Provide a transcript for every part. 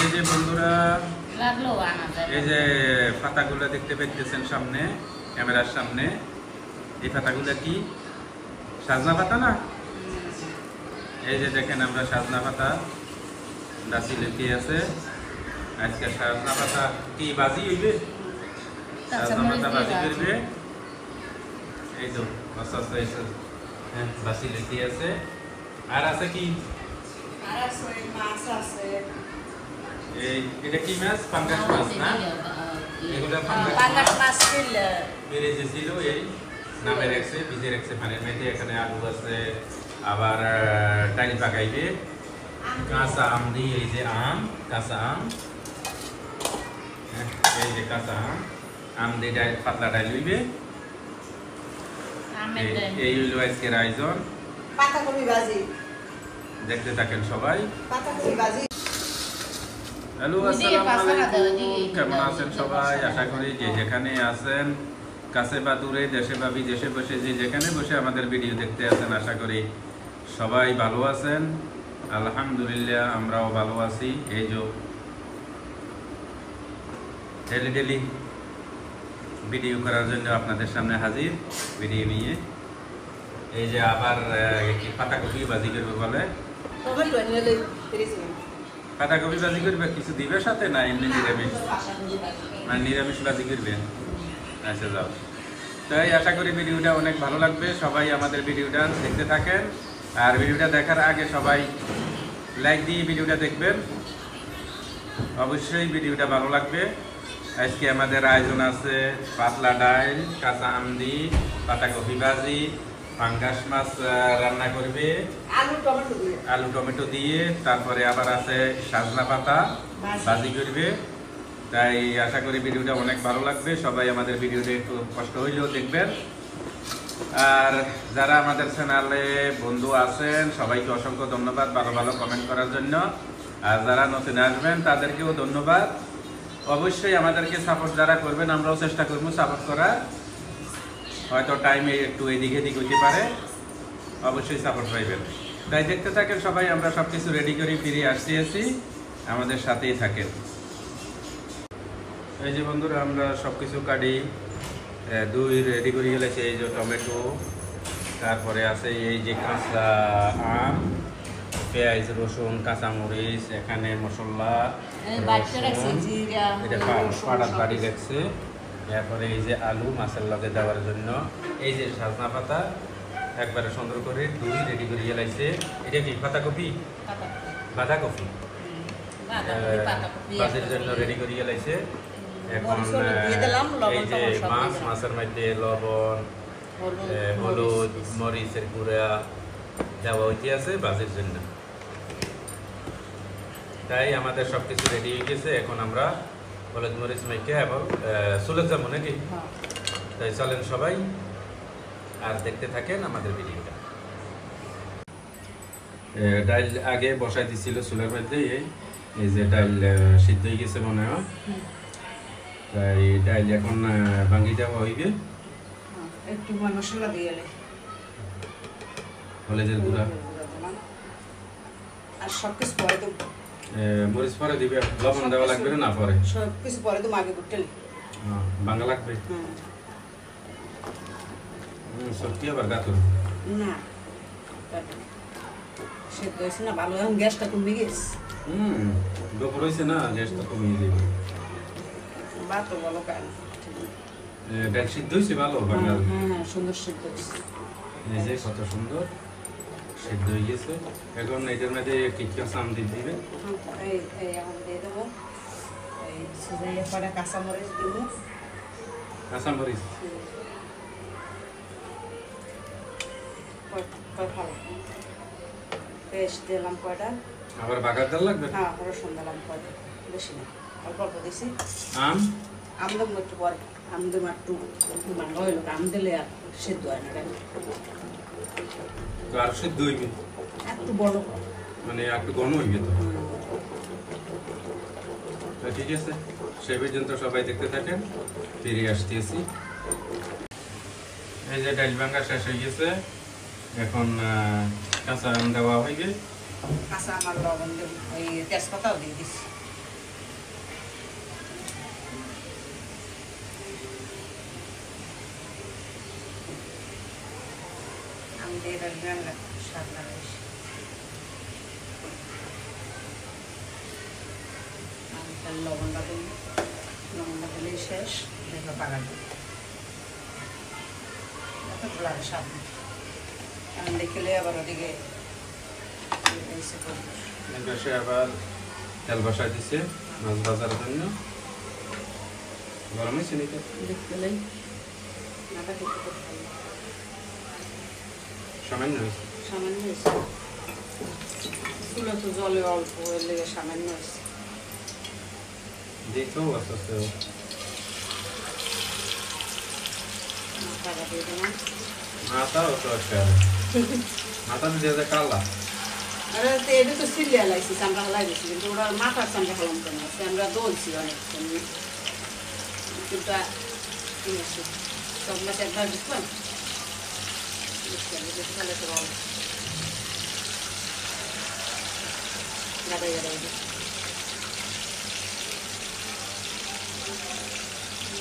এই যে বন্ধুরা এই যে পাতাগুলো দেখতে পাচ্ছেন সামনে ক্যামেরার সামনে, এই পাতাগুলো কি সাজনা পাতা না? এই যে দেখেন আমরা সাজনা পাতা দাসি লেখি আছে। আজকে সাজনা পাতা কি বাজি হইবে, সাজনা পাতা বাজি করবে। এই তো আস্তে আস্তে বাসি লেখি আছে। আর আছে কি? আর আছে মাছ আছে। এই এটা কি মাছ? পাঙ্গাস মাছ না? এগুলা পাঙ্গাস মাছ ছিল বেড়ে ছিল, এই নামে রাখছে, ভিজে রাখছে পানির মধ্যে। এখানে আলু আছে, আবার ডাইল পাকাইবে, কাঁচা আম দিয়ে, এই যে আম, কাঁচা আম, এই যে কাঁচা আম দিয়ে ডাইল, পাতলা ডাইল হইবে। এই হইল আজকের আয়োজন। পাতাকপি ভাজি দেখতে থাকেন সবাই। পাতাকপি ভাজি। হ্যালো, আসসালামু আলাইকুম, কেমন আছেন সবাই? আশা করি যে যেখানে আছেন, কাছে বা দূরে, দেশে বা বিদেশে বসে, যে যেখানে বসে আমাদের ভিডিও দেখতে আছেন, আশা করি সবাই ভালো আছেন। আলহামদুলিল্লাহ আমরাও ভালো আছি। এই যে ডেলি ডেলি ভিডিও করার জন্য আপনাদের সামনে হাজির, ভিডিও নিয়ে। এই যে আবার পাতাকপি ভাজি করবে বলে। পাতাকপি ভাজি করবে, কিছু দিবে সাথে না এমনি নিরামিষ? মানে নিরামিষ ভাজি করবে। আচ্ছা যাও। তাই আশা করি ভিডিওটা অনেক ভালো লাগবে। সবাই আমাদের ভিডিওটা দেখতে থাকেন। আর ভিডিওটা দেখার আগে সবাই লাইক দিয়ে ভিডিওটা দেখবেন। অবশ্যই ভিডিওটা ভালো লাগবে। আজকে আমাদের আয়োজন আছে পাতলা ডাইল, কাঁচা আমদি, পাতাকপি ভাজি, পাঙ্গাস মাছ রান্না করবে আলু টমেটো দিয়ে, তারপরে আবার আছে সাজনা পাতা ভাজি করবে। তাই আশা করি ভিডিওটা অনেক ভালো লাগবে। সবাই আমাদের ভিডিওটা একটু কষ্ট হইলেও দেখবেন। আর যারা আমাদের চ্যানেলে বন্ধু আছেন সবাইকে অসংখ্য ধন্যবাদ ভালো ভালো কমেন্ট করার জন্য। আর যারা নতুন আসবেন তাদেরকেও ধন্যবাদ। অবশ্যই আমাদেরকে সাপোর্ট যারা করবেন, আমরাও চেষ্টা করবো সাপোর্ট করার। হয়তো টাইমে একটু এদিক এদিক হইতে পারে, অবশ্যই সাপোর্ট পাইবেন। তাই দেখতে থাকেন সবাই। আমরা সব কিছু রেডি করে ফিরে আসছি, আমাদের সাথেই থাকেন। এই যে বন্ধুরা আমরা সব কিছু কাটি, দই রেডি করে গেলেছে। এই যে টমেটো, তারপরে আছে এই যে কাঁচা আম, পেঁয়াজ, রসুন, কাঁচামরিচ, এখানে মশলা, এটা পাড়াত বাড়ি রাখছে। তারপরে এই যে আলু মাছের লগে দেওয়ার জন্য, এই যে সাজনা পাতা একবারে সুন্দর করে দই রেডি করে গেলাইছে। এটা কি পাতাকপি? বাঁধাকপি ভাজির জন্য রেডি করে গেলাইছে। এখন এই যে মাছের মধ্যে লবণ, হলুদ, মরিচের গুঁড়া দেওয়া হইতে আছে ভাজির জন্য। তাই আমাদের সবকিছু রেডি হয়ে গেছে। এখন আমরা হলুদ মরিচ মেখে এবং চলে যাবো নাকি? তাই চলেন সবাই আর দেখতে থাকেন আমাদের ভিডিওটা। ডাইল আগে বসাই দিছিল চুলের মধ্যে। এই যে ডাইল সিদ্ধ হয়ে গেছে মনে হয়। তাই ডাইল এখন ভাঙি দেওয়া হইবে। একটু মশলা দিয়ে হলুদের গুঁড়া আর সবকিছু পরে দেবো। মরিচ পরে দিবে, লবণ দেওয়া লাগবে না? পরে সবকিছু পরে দেবো, আগে গুটে ভাঙা লাগবে। সত্যি আবার গাতুর না সেদ্ধ হয়েছে না ভালো। এখন গ্যাসটা কমে গেছে। দুপুর হয়েছে না, গ্যাসটা কমিয়ে দিবে। বা তো বলো কেন ডাল সিদ্ধ হয়েছে ভালো? হ্যাঁ সুন্দর সিদ্ধ হয়েছে। এই যে কত সুন্দর সিদ্ধ হয়ে গেছে। এখন এটার মধ্যে কাঁচা আম দিয়ে দিবে। এই আম দিয়ে দেবো। এই সিজাইয়ে পরে কাঁচামরিচ দেবো। কাঁচামরিচ পেস্ট দিলাম কয়টা। আবার বাগার ডাল লাগবে? হ্যাঁ রসুন দিলাম কয়টা, বেশি না, অল্প অল্প দিছি। আম দেবো একটু পরে। আম দেবো একটু ভালো হইলো। আম দিলে আর সিদ্ধ হয় না কেন? আর সিদ্ধ হইবে একটু বড় মানে একটু ঘন হইবে তো। ঠিক আছে, সে পর্যন্ত সবাই দেখতে থাকেন, ফিরে আসতেছি। এই যে ডাইল ভাঙা শেষ হয়ে গেছে। এখন কাঁচা আম দেওয়া হইবে। কাঁচা আমার লবণ দেবো, ওই তেজপাতাও দিয়ে দিচ্ছি। এটার গাঙ্গা স্বাদ লাগে লবণটা দিই লবণটা দিলেই শেষ দেখো বাগান এত লাগে স্বাদ আমি দেখলে আবার ওদিকে পাশে আবার তেল বসাই দিচ্ছে মাছ ভাজার জন্য গরম হয়েছে নাকি দেখলেই সামান্য হয়েছে সামান্য হয়েছে চুলো তো জলে অল্প লেগে সামান্য হয়েছে দেখো আস্তে আস্তে মাথাটা দিয়ে দিলাম মাথাও তো একটা মাথা দিয়ে দেয় কালা আরে এটা তো সিলিয়া লাগছে চামড়া লাগিয়েছি কিন্তু ওরা মাথার চামড়া হলাম কেন আমরা দলছি অনেক কিন্তু সব মাছ একবার দেখলাম তাহলে তো ভালো গাদাই গাদাই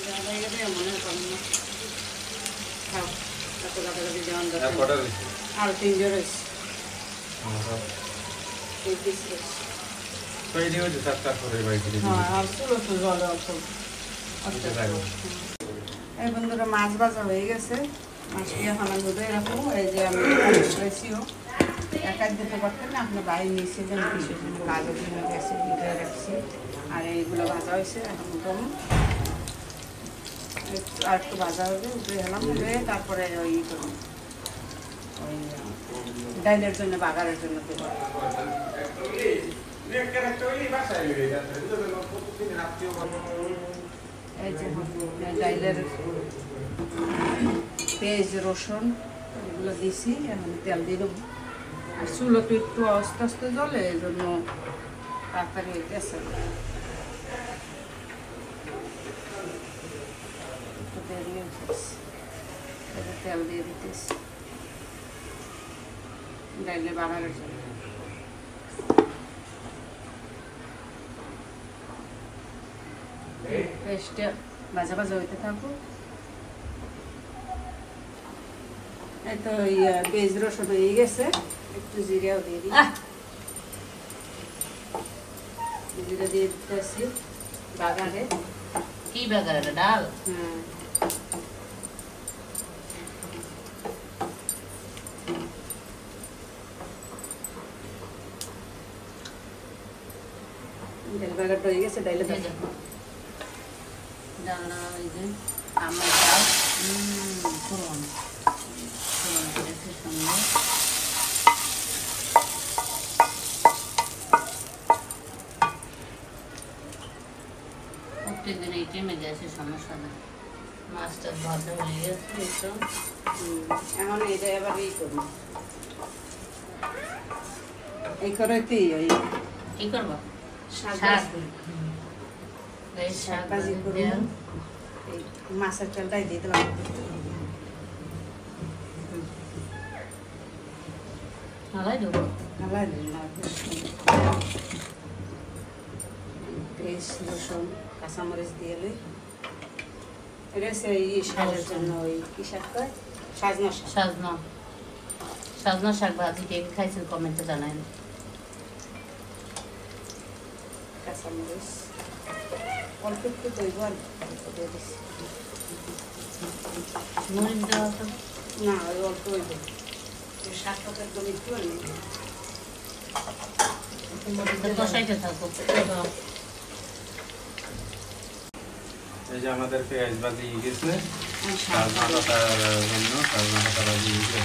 গাদাই গাদাই মনে হয় কম না খাও এত গাদাগাদি দেওয়ান দরকার আর 3 জন রয়েছে এই বন্ধুরা মাছ ভাজা হয়ে গেছে মাছটি এখন আমি ধুয়ে রাখবো এই যে আমি রেসিও একাই দিতে পারতেন না আপনার বাইরে নিচে যেন কিসের জন্য কাগজ গেছে ধুয়ে রাখছি আর এইগুলো ভাজা হয়েছে এখন কম আর একটু ভাজা হবে উঠে গেলাম উঠে তারপরে ওই করুন ওই ডাইলের জন্য বাগারের জন্য দেবো এই যে ডাইলের পেঁয়াজ রসুন এগুলো দিছি এখন তেল দিয়ে দেবো আর চুলো তো একটু আস্তে আস্তে জ্বলে এই জন্য তাড়াতাড়ি গেছে একটু দেরি হয়েছে তেল দিয়ে দিতেছি ডাইলে বাগারের জন্য পেস্টটা ভাজা ভাজা হইতে থাকো এই তো পেঁয়াজ রসুন হয়ে গেছে একটু জিরাও দিয়ে দিই জিরা দিয়ে দিতেছি বাগারে কি বাগারে ডাল হ্যাঁ ডাল বাগারটা হয়ে গেছে ডাইলে ডাল না ওই যে আমার ডাল ফোড়ন দিয়েছে সঙ্গে প্রত্যেকদিন এই টাইমে গ্যাসের সমস্যা নেই মাছটা ভাজা হয়ে গেছে একটু এখন এটা এবার এই করবো এই করেতেই ওই কি করবো শাক শাক ভাজি করবো এই মাছের তেলটাই দিয়ে দিলাম হালাই দেবো হালাই দিন না পেঁয়াজ রসুন কাঁচামরিচ দিয়ে এলে এটা সেই শাকের জন্য ওই কি শাক কয় সাজনা শাক সাজনা শাক ভাজি কে খাইছেন কমেন্টে জানাইন কাঁচামরিচ অল্প একটু তৈব আর দিয়ে দিচ্ছি মরিচ দেওয়া তো না ওই অল্প হইব শাকটা তো একদম একটু নেই মরিচটা কষাইতে থাকো এই যে আমাদের পেঁয়াজ ভাজি গেছে সাজনা পাতার জন্য সাজনা পাতা ভাজি গেছে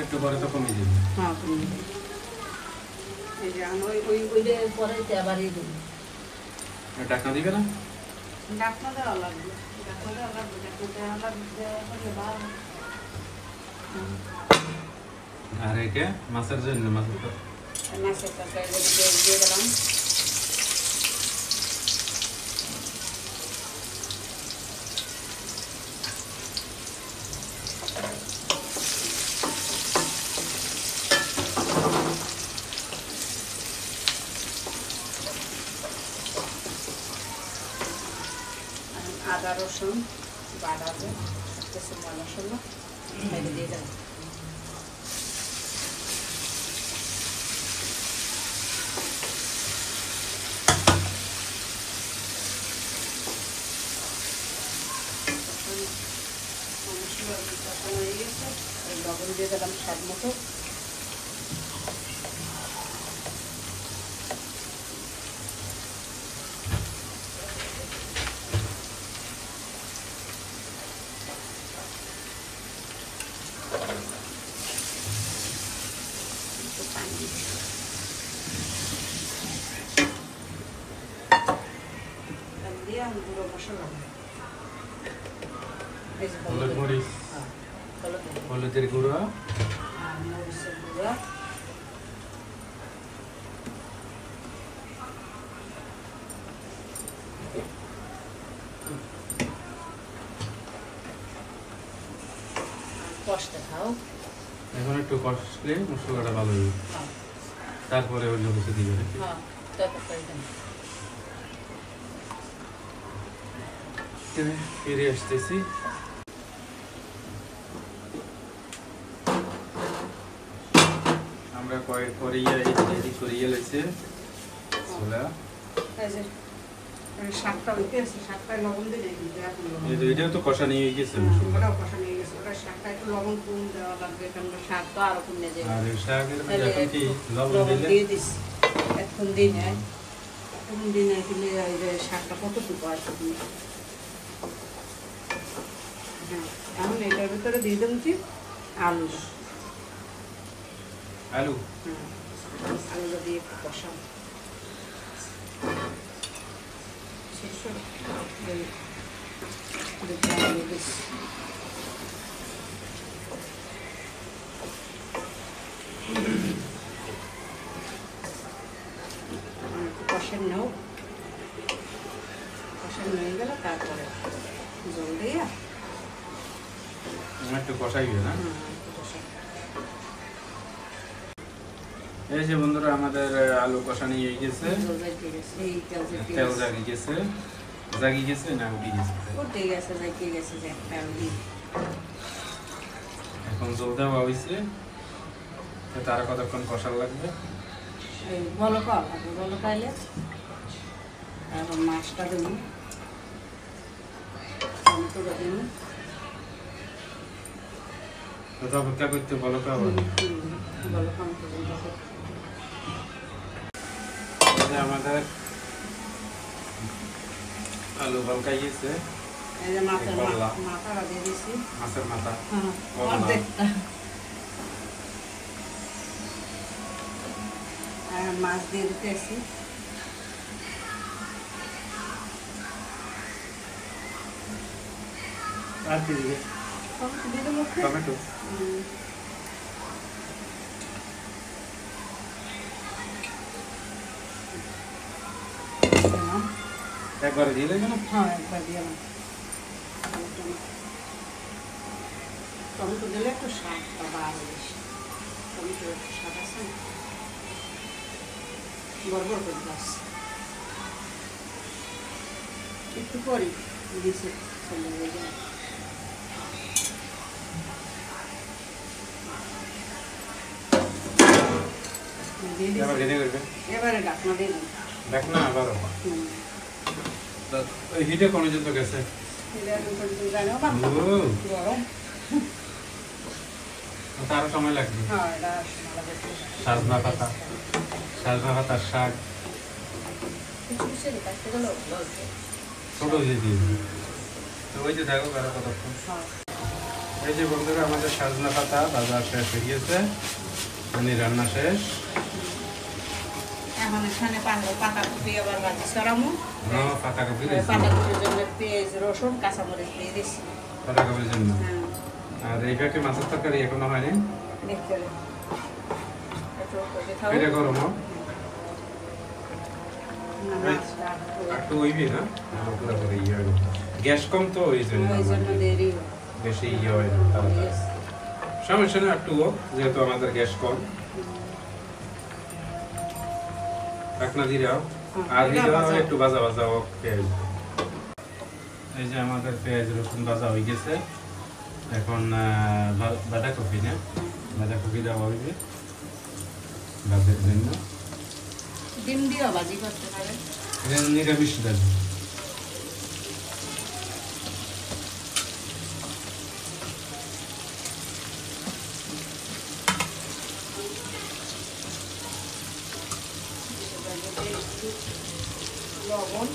একটু পরে তো কমে যাবে হ্যাঁ এই যে ওইটা পরে আবার এই দিন ঢাকনা দিবে না ডাক্তার দেওয়া লাগবে ডাক্তার দেওয়া লাগবে ভালো আর একে মাছের জন্য মাছের মাছের তরকারি দিয়ে দিলাম আদা রসুন বাটা আছে কিছু মশলা মেখে দিয়ে দেবো। হয়ে গেছে লবণ দিয়ে দিলাম স্বাদ মতো। দিয়ে গুঁড়ো মশলা হলুদ মরিচ হলুদের গুঁড়ো আর মরিচের গুঁড়ো কষতে খাও। এখন একটু কষলে মশলাটা ভালো হবে, তারপরে অন্য কিছু দিবে। ফিরে আসতেছি। আমরা কয়েক করিয়া করিয়া লেছে শাকটা উঠে আছে, শাকটা লবণ দিয়ে এটাও তো কষা নিয়ে গেছে, ওটাও কষা নিয়ে গেছে। ওটা শাকটা একটু লবণ কম দেওয়া লাগবে, কারণ শাক তো আরো কমে যাবে। আর শাকের মধ্যে এখন কি লবণ দিলে দিয়ে দিস এখন দিই না, এখন দিই না দিলে ওই যে শাকটা কতটুকু আছে। হ্যাঁ, এখন এটার ভিতরে দিয়ে দেবো কি আলু। আলু আলুটা দিয়ে একটু কষাও। কষানো হয়ে গেল, তারপরে জল দিয়ে একটু কষাইবে না। এই যে বন্ধুরা আমাদের আলু কষানি হয়ে গেছে, তেল জাগি গেছে না উঠে গেছে, এখন জল দেওয়া হয়েছে। তার কতক্ষণ কষার লাগবে? বলো খাইলে তারপর মাছটা দেবো, টমেটোটা দেবো। অপেক্ষা করতে বলো আমাদের আলু বলকাই গেছে। মাথাটা দিয়ে দিচ্ছি, মাছের মাথা মাছ দিয়ে দিতেছি। আর কি দিবে? টমেটো একবার দিয়ে দেবে না? হ্যাঁ, একবার দিয়ে টমেটো দিলে একটু স্বাদটা বাড়ে বেশি। টমেটো একটু স্বাদ আছে, বড় করে গাছ একটু পরে দিয়েছি চলে যায়। এবারে ঢাকনা দিয়ে দিন। ঢাকনা আবার হিটে কোন পর্যন্ত গেছে? তারও সময় লাগবে। সাজনা পাতার শাক ছোট দিয়ে দিয়ে তো ওই যে দেখো কারো কতক্ষণ। এই যে বন্ধুরা আমাদের সাজনা পাতা বাজার শেষ হয়ে গিয়েছে, রান্না শেষ। এখন এখানে পাতাকপি আবার ভাজি সরামু। পাতাকপির জন্য পেঁয়াজ রসুন কাঁচামরিচ দিয়ে দিচ্ছি পাতাকপির জন্য। আর এই প্যাকে মাছের তরকারি এখনো হয়নি, এটা গরম একটু হইবি না, পুরোপুরি ইয়ে হবে। গ্যাস কম তো ওই জন্য বেশি ইয়ে হয় না, সমস্যা না, একটু হোক যেহেতু আমাদের গ্যাস কম। ঢাকনা দিয়ে দাও, আর দিয়ে দাও একটু ভাজা ভাজা হোক। এই যে আমাদের পেঁয়াজ রসুন ভাজা হয়ে গেছে, এখন বাঁধাকপি না, বাঁধাকপি দেওয়া হইবে ভাজের জন্য। ডিম দিয়েও ভাজি করতে পারে। নিরামিষ ডাল। লবণ,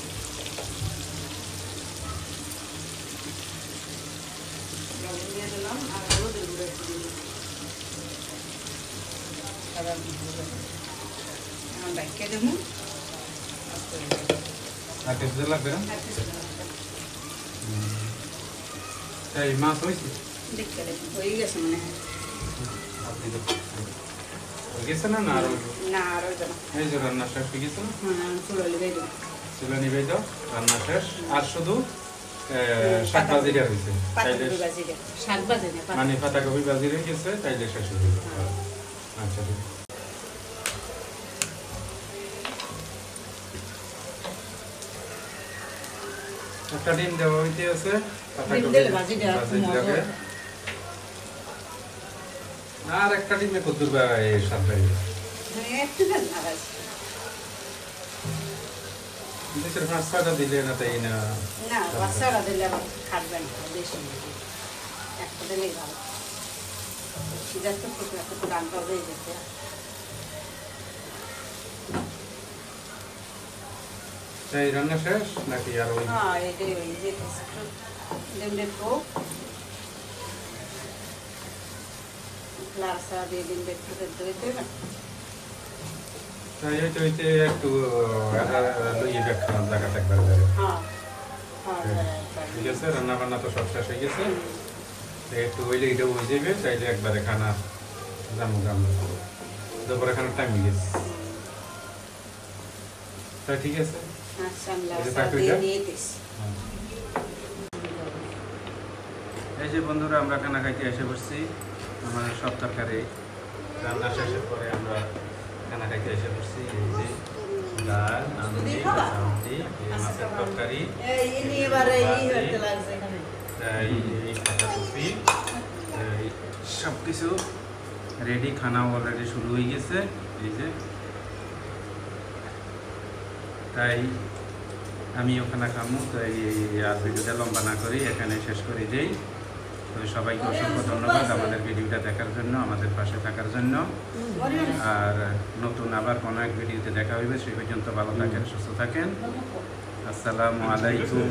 লবণ দিয়ে দিলাম আর হলুদের গুঁড়ো একটু দিলাম। এখন ডাকিয়ে দেবো। আর কিছু লাগবে না? এই মাছ হয়েছে? দেখতে দেখুন হয়ে গেছে মনে হয়। হয়ে গেছে না? না আরো? না আরো দেবো। এই যে রান্না শেষ হয়ে গেছে না? চুলো লিখে দেবো। চুলা নিবে দাও, রান্না শেষ। আর শুধু শাক ভাজিটা হয়েছে, শাক ভাজি মানে পাতাকপি ভাজি হয়ে গেছে, তাইলে শেষ হয়ে গেছে। আচ্ছা ঠিক আছে। একটা ডিম দেওয়া হইতে আছে, আর একটা ডিমে কত স্বাদ লাগবে। দেশের 5-6টা দিলে না তাই না? না বাচ্চারা দিলে আবার খাটবে না, বেশি একটা দিলেই ভালো। সিজার তো একটু ডানটা হয়ে যেতে। এই রান্না শেষ নাকি আর ওই? হ্যাঁ এটাই ওই যে ডিমটা একটু লাড়া দিয়ে ডিমটা একটু দিতে না। তাই হইতে হইতে একটু লইয়ে খাওয়ার জায়গাটা একবার যাবে। ঠিক আছে, রান্না বান্না তো সব শেষ হয়ে গেছে, একটু হইলে এটা হয়ে যাবে, চাইলে একবারে খানা জামু গাম দুপুরে খানার টাইম হয়ে গেছে। তাই ঠিক আছে। এই যে বন্ধুরা আমরা খানা খাইতে এসে বসছি, আমাদের সব তরকারি রান্না শেষের পরে আমরা খানা খাইতে এসে বসছি। এই যে ডাল, আমদি, মাছের তরকারি, পাতাকপি, সব কিছু রেডি, খানা অলরেডি শুরু হয়ে গেছে। এই যে তাই আমি ওখানে খামু, তাই আর ভিডিওটা লম্বা না করি এখানে শেষ করে দিই। তো সবাইকে অসংখ্য ধন্যবাদ আমাদের ভিডিওটা দেখার জন্য, আমাদের পাশে থাকার জন্য। আর নতুন আবার কোনো এক ভিডিওতে দেখা হইবে, সেই পর্যন্ত ভালো থাকেন, সুস্থ থাকেন। আসসালামু আলাইকুম।